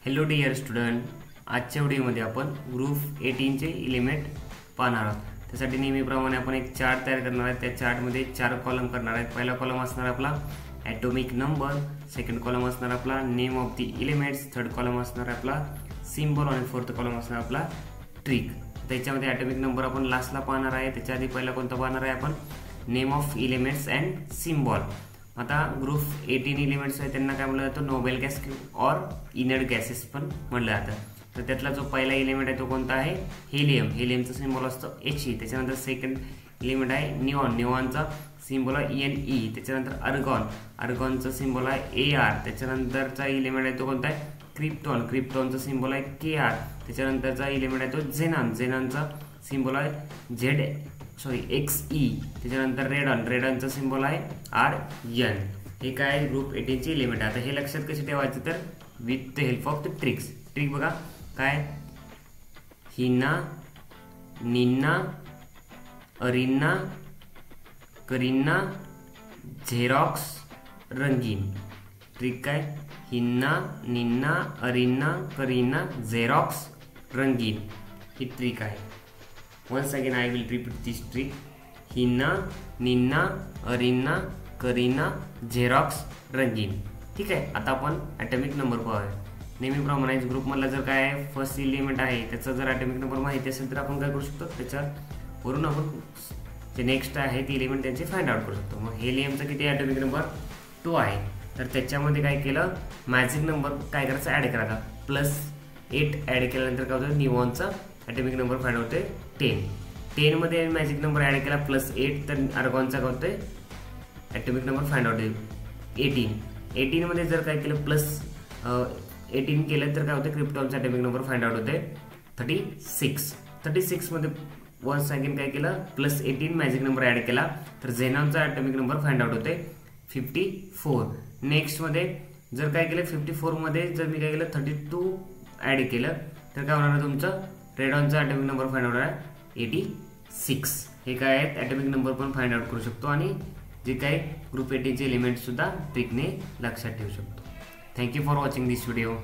Hello dear student, आजच्या व्हिडिओमध्ये आपण ग्रुप 18 चे एलिमेंट पाहणार आहोत। त्यासाठी नेहमीप्रमाणे आपण एक चार्ट तयार करणार आहे। त्या चार्टमध्ये 4 कॉलम करणार आहेत। पहिला कॉलम असणार आपला ॲटॉमिक नंबर, सेकंड कॉलम असणार आपला name of the elements, third column असणार आपला सिम्बॉल आणि फोर्थ कॉलम असणार आपला ट्रिक। त्याच्यामध्ये ॲटॉमिक नंबर आपण लास्टला पाहणार आहे। त्याच्या आधी पहिला कोणता पाहणार आहे आपण name of elements and symbol. आता ग्रुप 18 एलिमेंट्स आहे त्यांना काय म्हटलं जातं, नोबेल गॅस और इनर्ट गॅसेस पण म्हटलं जातं। तर त्यातला जो पहिला एलिमेंट आहे तो कोणता आहे, हेलियम। हेलियमचा सिम्बॉल असतो He। त्याच्यानंतर सेकंड एलिमेंट आहे निऑन। निऑनचा सिम्बॉल आहे Ne। त्याच्यानंतर अर्गॉन। अर्गॉनचा सिम्बॉल आहे Ar। त्याच्यानंतरचा एलिमेंट आहे तो कोणता आहे, क्रिप्टॉन। क्रिप्टॉनचा सिम्बॉल आहे Kr। त्याच्यानंतरचा एलिमेंट आहे तो झेनॉन। झेनॉनचा सिम्बॉल आहे Xe। त्याच्यानंतर रेडॉन। रेडॉनचा सिम्बॉल आहे Rn। हे काय ग्रुप 18 चे एलिमेंट। आता हे लक्षात कसे ठेवायचे तर with the help of the tricks. Trick बघा काय, हिना, निन्ना, अरिन्ना, करिन्ना, झेरॉक्स, रंगीन। ट्रिक काय, हिन्ना, निन्ना, अरिन्ना, करिन्ना, झेरॉक्स, रंगीन। ही ट्रिक आहे। Once again I will repeat this trick. हिना, निन्ना, अरिन्ना, करिना, झेरॉक्स, रंगीन। ठीक आहे। आता आपण ॲटॉमिक नंबर पाहूया। नेहमीप्रमाणे ग्रुपमधला जर काय फर्स्ट एलिमेंट आहे त्याचा जर ॲटॉमिक नंबर माहिती असेल तर आपण काय करू शकतो, त्याच्यावरून आपण जे नेक्स्ट आहे ते एलिमेंट त्यांचे फाइंड आउट करू शकतो। मग हेलियमचा किती ॲटॉमिक नंबर 2 आहे। तर त्याच्यामध्ये काय केलं, मॅजिक नंबर काय करायचं, ॲड करायचा। +8 ॲड केल्यानंतर काय होतं, निऑनचा ॲटॉमिक नंबर फाइंड होते 10। 10 मध्ये मॅजिक नंबर ॲड केला +8 तर अर्गॉनचा काय होतोय ॲटॉमिक नंबर फाइंड आउट होईल 18। 18 मध्ये जर काय केलं +18 केलं तर काय होतं, क्रिप्टॉनचा ॲटॉमिक नंबर फाइंड आउट होते 36। 36 मध्ये वन्स अगेन काय केलं, +18 मॅजिक नंबर ॲड केला तर झेनॉनचा ॲटॉमिक नंबर फाइंड आउट होते 54। नेक्स्ट मध्ये जर काय केलं 54 मध्ये जर मी काय केलं 32 ॲड केलं तर काय होणार आहे, तुमचं रेडॉनचा ॲटॉमिक नंबर फाइंड आउट आहे 86। हे काय आहेत, ॲटॉमिक नंबर पण फाइंड आउट करू शकतो आणि जे काही ग्रुप 18 चे एलिमेंट सुद्धा ट्रिकने लक्षात ठेवू शकतो। Thank you for watching this video.